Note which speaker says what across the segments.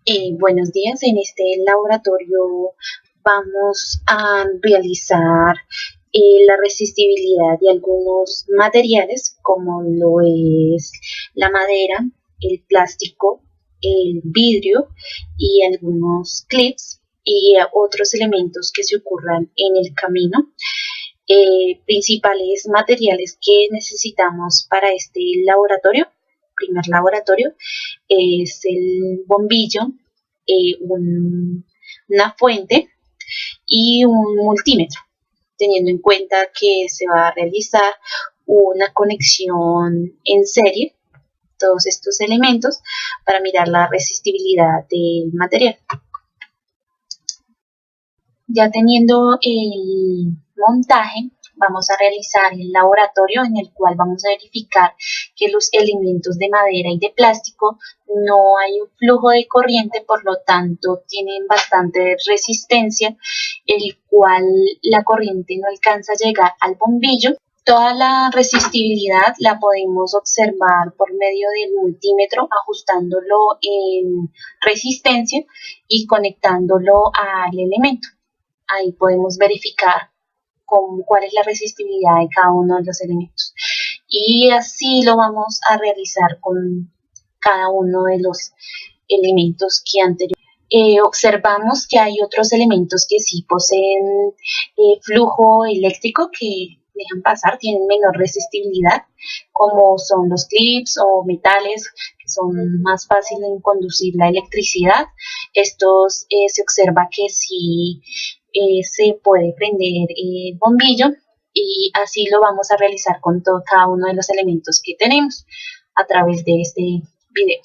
Speaker 1: Buenos días, en este laboratorio vamos a realizar la resistibilidad de algunos materiales como lo es la madera, el plástico, el vidrio y algunos clips y otros elementos que se ocurran en el camino. Principales materiales que necesitamos para este laboratorio, primer laboratorio, es el bombillo, una fuente y un multímetro, teniendo en cuenta que se va a realizar una conexión en serie, todos estos elementos, para mirar la resistibilidad del material. Ya teniendo el montaje, vamos a realizar el laboratorio en el cual vamos a verificar que los elementos de madera y de plástico no hay un flujo de corriente, por lo tanto tienen bastante resistencia, el cual la corriente no alcanza a llegar al bombillo. Toda la resistibilidad la podemos observar por medio del multímetro, ajustándolo en resistencia y conectándolo al elemento. Ahí podemos verificar cuál es la resistividad de cada uno de los elementos. Y así lo vamos a realizar con cada uno de los elementos que anteriormente. Observamos que hay otros elementos que sí poseen flujo eléctrico que dejan pasar, tienen menor resistibilidad, como son los clips o metales, que son más fáciles en conducir la electricidad. Estos se observa que sí se puede prender el bombillo, y así lo vamos a realizar con cada uno de los elementos que tenemos a través de este video.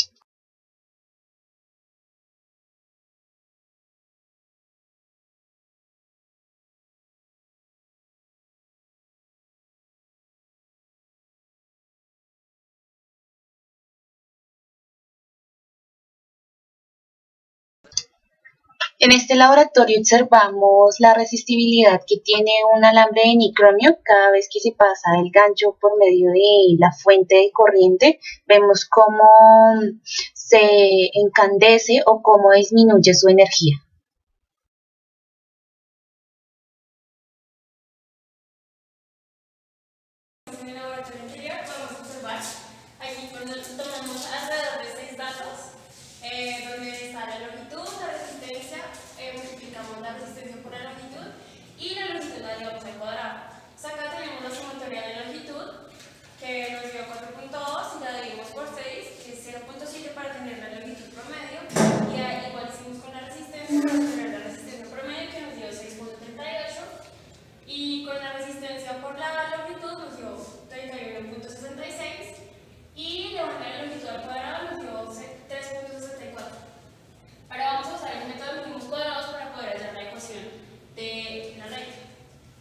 Speaker 1: En este laboratorio observamos la resistibilidad que tiene un alambre de nicromio cada vez que se pasa el gancho por medio de la fuente de corriente. Vemos cómo se encandece o cómo disminuye su energía.
Speaker 2: En el laboratorio anterior podemos observar aquí cuando tomamos alrededor de 6 datos, donde está la longitud, la resistencia, multiplicamos la resistencia por la longitud y la longitud la llevamos al cuadrado. Entonces acá tenemos la sumatoria de longitud, que nos dio 4.2 y la dividimos por 6, que es 0.7 para tener la longitud promedio, y igual hicimos con la resistencia para tener la resistencia promedio, que nos dio 6.38, y con la resistencia por la longitud nos dio 31.66 y de la longitud al cuadrado nos dio 3.64. Ahora vamos a usar el método de mínimos cuadrados para poder hallar la ecuación de la recta.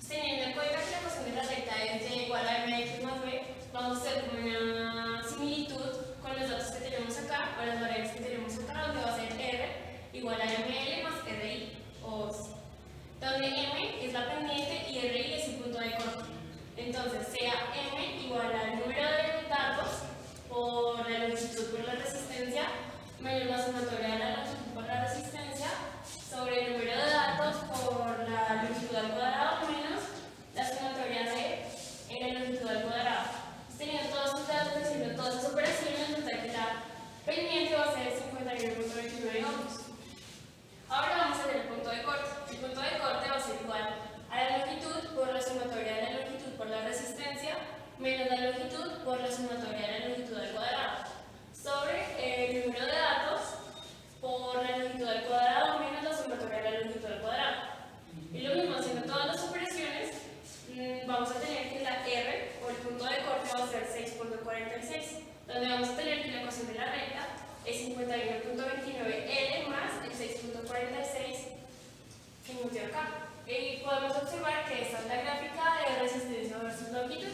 Speaker 2: Teniendo en cuenta que la ecuación de la recta es y igual a mx más b, vamos a hacer una similitud con los datos que tenemos acá, o las variables que tenemos acá, donde va a ser r igual a ml más ri, o donde m es la pendiente y ri es el punto de corte. Entonces, sea m igual al número de datos por la longitud por la resistencia menos la sumatoria de la longitud por la resistencia sobre el número de datos por la longitud al cuadrado menos la sumatoria de la longitud al cuadrado. Teniendo todos estos datos, haciendo todas esas operaciones, nos da que la pendiente va a ser 51.29 ohms. Ahora vamos a hacer el punto de corte. El punto de corte va a ser igual a la longitud por la sumatoria de la longitud por la resistencia menos la longitud por la sumatoria de la longitud al cuadrado sobre el número de datos por la longitud al cuadrado menos la sumatoria de la longitud al cuadrado. Y lo mismo, haciendo todas las operaciones, vamos a tener que la R o el punto de corte va a ser 6.46, donde vamos a tener que la ecuación de la recta es 51.29L más el 6.46 que nos dio acá. Y podemos observar que esta es la gráfica de resistencia versus longitud.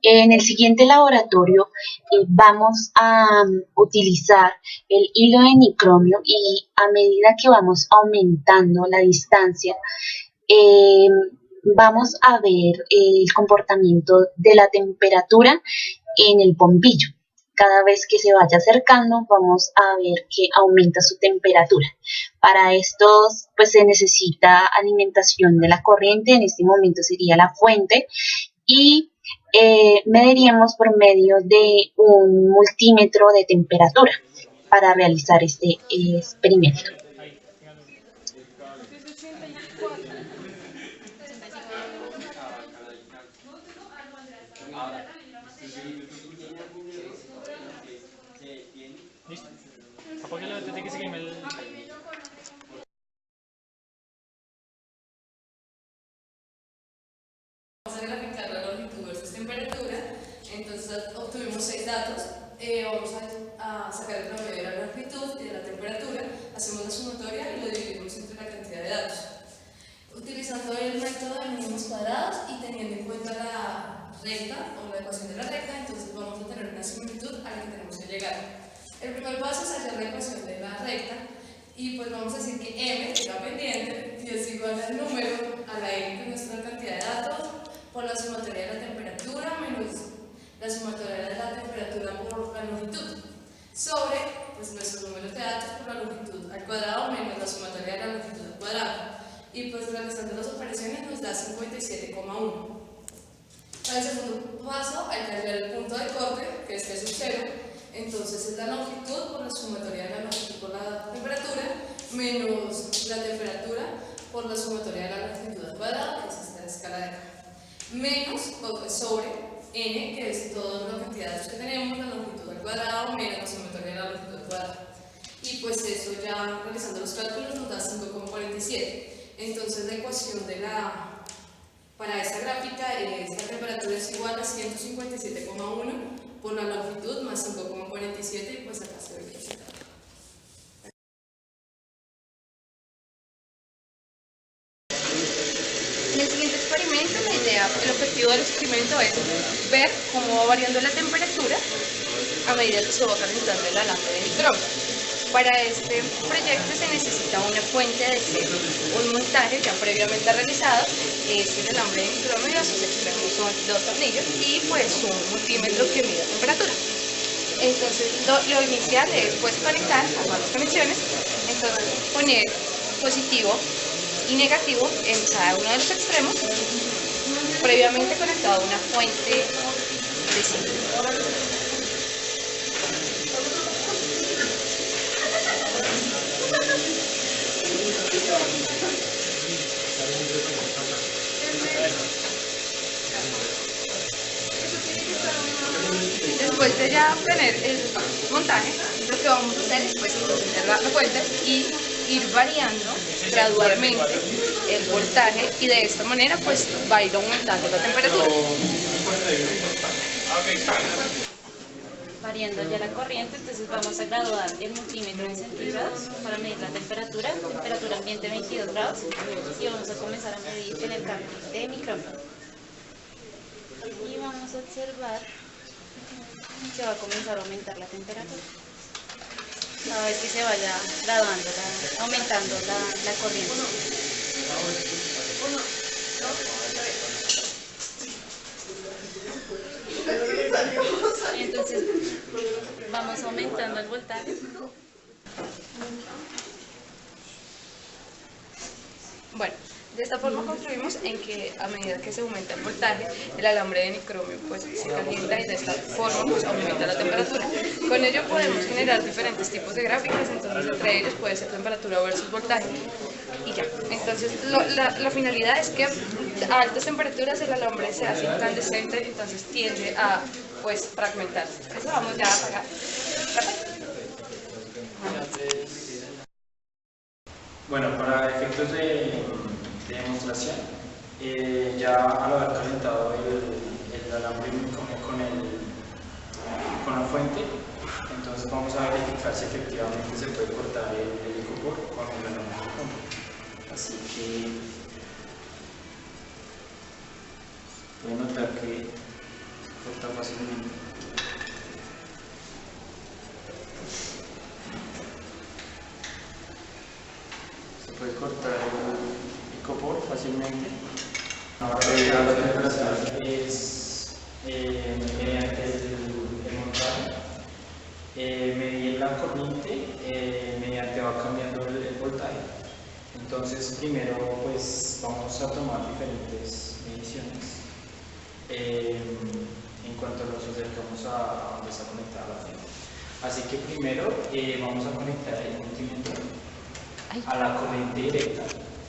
Speaker 1: En el siguiente laboratorio vamos a utilizar el hilo de nicromio, y a medida que vamos aumentando la distancia, vamos a ver el comportamiento de la temperatura en el bombillo. Cada vez que se vaya acercando, vamos a ver que aumenta su temperatura. Para estos, pues se necesita alimentación de la corriente, en este momento sería la fuente, y mediríamos por medio de un multímetro de temperatura para realizar este experimento.
Speaker 3: ¿Listo? Apóguelo desde que seguimos el...
Speaker 2: Vamos a graficar la longitud versus temperatura. Entonces obtuvimos 6 datos. Vamos a sacar el promedio de la longitud y de la temperatura. Hacemos la sumatoria y lo dividimos entre la cantidad de datos. Utilizando el método de mínimos cuadrados y teniendo en cuenta la recta o la ecuación de la recta, entonces vamos a tener una similitud a la que tenemos que llegar. El primer paso es hacer la ecuación de la recta y pues vamos a decir que m es la pendiente y es igual al número a la n, que es nuestra cantidad de datos, por la sumatoria de la temperatura menos la sumatoria de la temperatura por la longitud, sobre pues, nuestros números de datos por la longitud al cuadrado menos la sumatoria de la longitud al cuadrado. Y pues realizando las operaciones nos da 57,1. Para el segundo paso hay que hallar el punto de corte, que es T sub 0. Entonces es la longitud por la sumatoria de la longitud por la temperatura menos la temperatura por la sumatoria de la longitud al cuadrado, que es esta escala de acá, menos sobre n, que es todas las cantidades que tenemos, la longitud al cuadrado menos la sumatoria de la longitud al cuadrado. Y pues eso ya realizando los cálculos nos da 5,47. Entonces la ecuación para esta gráfica es la temperatura es igual a 157,1 por la longitud más 5,47 y pues acá se ve que está.
Speaker 4: En el siguiente experimento, el objetivo del experimento es ver cómo va variando la temperatura a medida que se va calentando el alambre de micrófono. Para este proyecto se necesita una fuente de cero, un montaje ya previamente realizado, es el alambre de micrómetro, sus extremos son 2 tornillos y pues un multímetro que mide la temperatura. Entonces lo inicial es pues conectar ambas conexiones, entonces poner positivo y negativo en cada uno de los extremos, previamente conectado a una fuente de cero. Después de ya obtener el montaje, lo que vamos a hacer es pues encender la fuente y ir variando gradualmente el voltaje y de esta manera pues va a ir aumentando la temperatura.
Speaker 1: Variando ya la corriente, entonces vamos a graduar el multímetro en centígrados para medir la temperatura ambiente 22 grados y vamos a comenzar a medir en el cambio de micrófono. Y vamos a observar que va a comenzar a aumentar la temperatura. Cada vez que se vaya graduando, aumentando la corriente. Entonces vamos aumentando el voltaje.
Speaker 4: Bueno, de esta forma concluimos en que a medida que se aumenta el voltaje, el alambre de nicromio pues se calienta y de esta forma pues aumenta la temperatura. Con ello podemos generar diferentes tipos de gráficas, entonces entre ellos puede ser temperatura versus voltaje y ya. Entonces la finalidad es que a altas temperaturas el alambre se hace incandescente, entonces tiende a pues fragmentarse. Eso vamos ya a apagar.
Speaker 3: Bueno, para efectos de demostración, ya al haber calentado el alambre con la fuente, entonces vamos a verificar si efectivamente se puede cortar el icopor con el alambre de punta. Así que pueden notar que se corta fácilmente. Puede cortar el icopor fácilmente. Ahora la temperatura es mediante el corriente mediante va cambiando el voltaje. Entonces primero pues vamos a tomar diferentes mediciones en cuanto nos acercamos a donde está conectada la fuente. Así que primero vamos a conectar el multímetro a la corriente directa,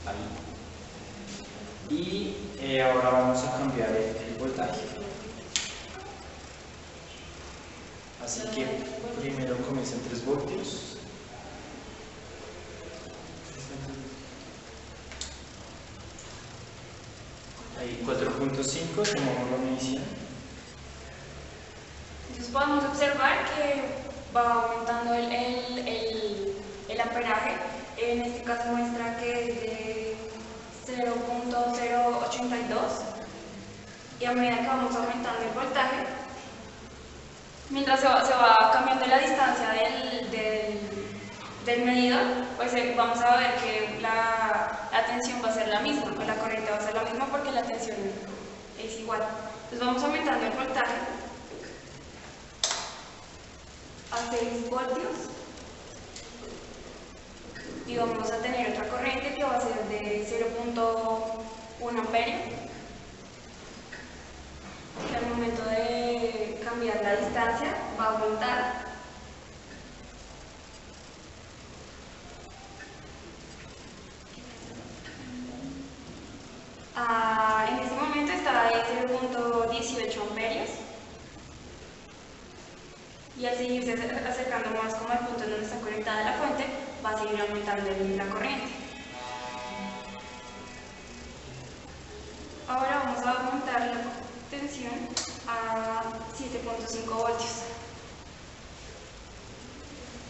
Speaker 3: ahí. Y ahora vamos a cambiar el voltaje. Así que primero comienza en 3 voltios. Ahí 4.5, tomamos la medición.
Speaker 2: Entonces podemos observar que va aumentando el amperaje. En este caso muestra que es de 0.082 y a medida que vamos aumentando el voltaje, mientras se va cambiando la distancia del medidor, pues vamos a ver que la tensión va a ser la misma, o la corriente va a ser la misma porque la tensión es igual. Entonces vamos aumentando el voltaje a 6 voltios y vamos a tener otra corriente que va a ser de 0.1 amperio. Que al momento de cambiar la distancia va a aumentar en este momento está en 0.18 amperios y al seguirse acercando más como al punto en donde está conectada la fuente va a seguir aumentando la corriente. Ahora vamos a aumentar la tensión a 7.5 voltios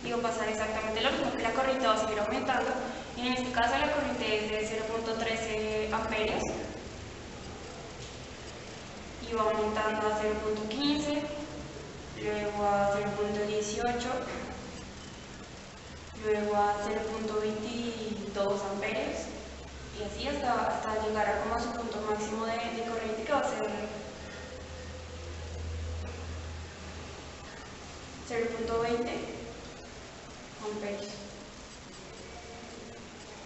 Speaker 2: y va a pasar exactamente lo mismo, que la corriente va a seguir aumentando y en este caso la corriente es de 0.13 amperios y va aumentando a 0.15, luego a 0.18, luego a 0.22 amperios y así hasta llegar a como a su punto máximo de corriente, que va a ser 0.20 amperios.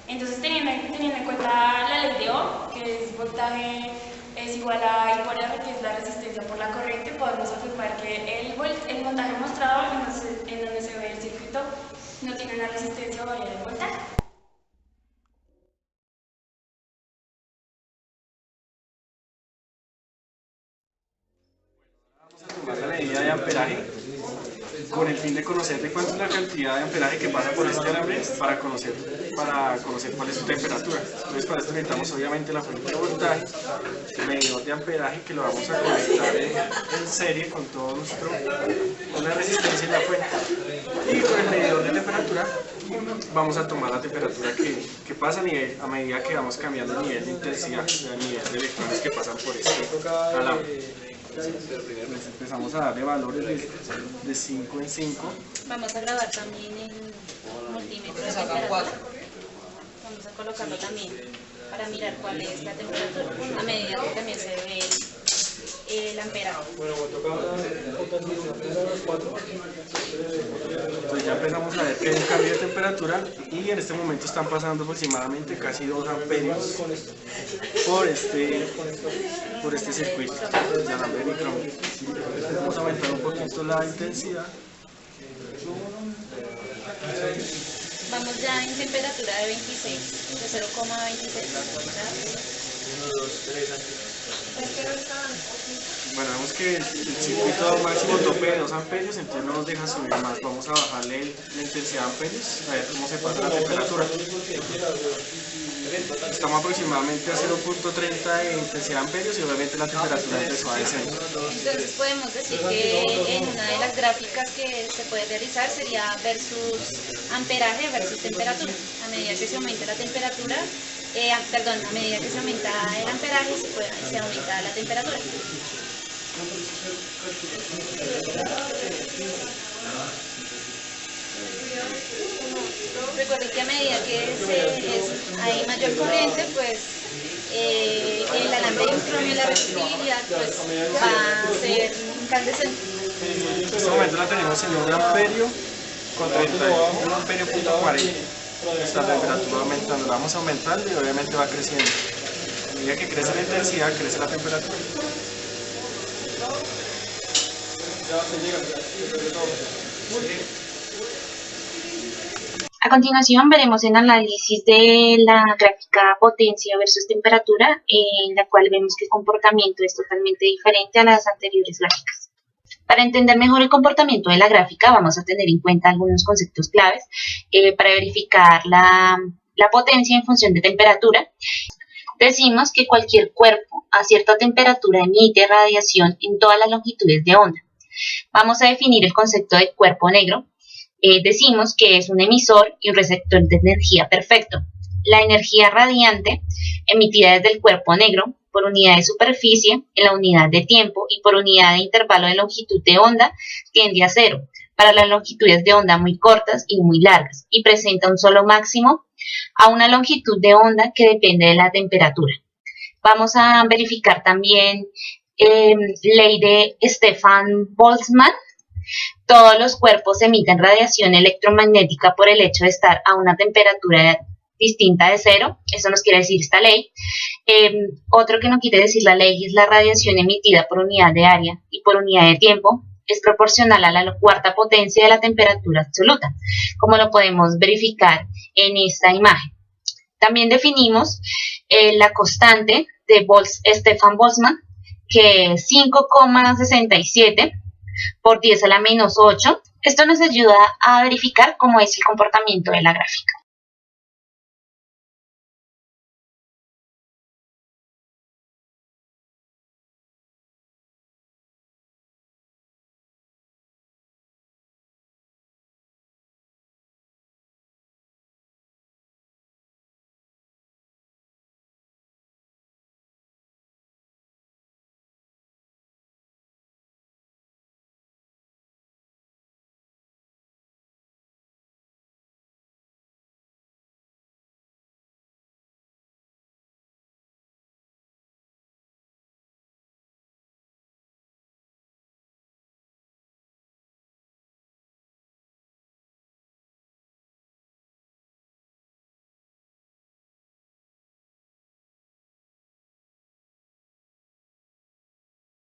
Speaker 2: Entonces, teniendo en cuenta la ley de Ohm, que es voltaje es igual a I por R, que es la resistencia por la corriente, podemos afirmar que el voltaje mostrado en donde se ve el circuito no tiene una resistencia o variable de voltaje.
Speaker 5: Vamos a tomar la medida de amperaje con el fin de conocer de cuánto es la cantidad de amperaje que pasa por este alambre para conocer cuál es su temperatura. Entonces para esto necesitamos obviamente la fuente de voltaje, el medidor de amperaje que lo vamos a conectar en serie con la resistencia y la fuente. Y con el medidor de temperatura vamos a tomar la temperatura que pasa a medida que vamos cambiando el nivel de intensidad, el nivel de electrones que pasan por este alambre. Entonces empezamos a darle valores de 5 en 5.
Speaker 4: Vamos a grabar también en multímetro de temperatura. Vamos a colocarlo también para mirar cuál es la temperatura a medida que también se ve el amperaje.
Speaker 5: Entonces ya empezamos a ver que hay un cambio de temperatura y en este momento están pasando aproximadamente casi 2 amperios por este circuito de alambre microondas. Vamos a aumentar un poquito la intensidad.
Speaker 4: Vamos ya en temperatura de 26, de 0,26
Speaker 5: Bueno, vemos que el circuito da un máximo tope de 2 amperios, entonces no nos deja subir más. Vamos a bajarle la intensidad a amperios, a ver cómo se pasa la temperatura. Estamos aproximadamente a 0.30 de intensidad de amperios y obviamente la temperatura empezó a descender.
Speaker 4: Entonces podemos decir que en una de las gráficas que se puede realizar sería versus amperaje versus temperatura. A medida que se aumenta la temperatura, a medida que se aumenta el amperaje se aumenta la temperatura. Recuerden que a medida que hay mayor corriente, pues el alambre de micronio y la resistividad pues, va a ser incandescente.
Speaker 5: En este momento la tenemos en 1 amperio con 31 ampere.40. Esta temperatura va aumentando, la vamos aumentando y obviamente va creciendo. A medida que crece la intensidad, crece la temperatura.
Speaker 1: A continuación veremos el análisis de la gráfica potencia versus temperatura, en la cual vemos que el comportamiento es totalmente diferente a las anteriores gráficas. Para entender mejor el comportamiento de la gráfica vamos a tener en cuenta algunos conceptos claves para verificar la potencia en función de temperatura. Decimos que cualquier cuerpo a cierta temperatura emite radiación en todas las longitudes de onda. Vamos a definir el concepto de cuerpo negro. Decimos que es un emisor y un receptor de energía perfecto. La energía radiante emitida desde el cuerpo negro por unidad de superficie en la unidad de tiempo y por unidad de intervalo de longitud de onda tiende a cero para las longitudes de onda muy cortas y muy largas y presenta un solo máximo a una longitud de onda que depende de la temperatura. Vamos a verificar también ley de Stefan Boltzmann. Todos los cuerpos emiten radiación electromagnética por el hecho de estar a una temperatura distinta de cero. Eso nos quiere decir esta ley. Otro que nos quiere decir la ley es la radiación emitida por unidad de área y por unidad de tiempo es proporcional a la cuarta potencia de la temperatura absoluta, como lo podemos verificar en esta imagen. También definimos la constante de Stefan Boltzmann, que es 5,67 por 10 a la menos 8. Esto nos ayuda a verificar cómo es el comportamiento de la gráfica.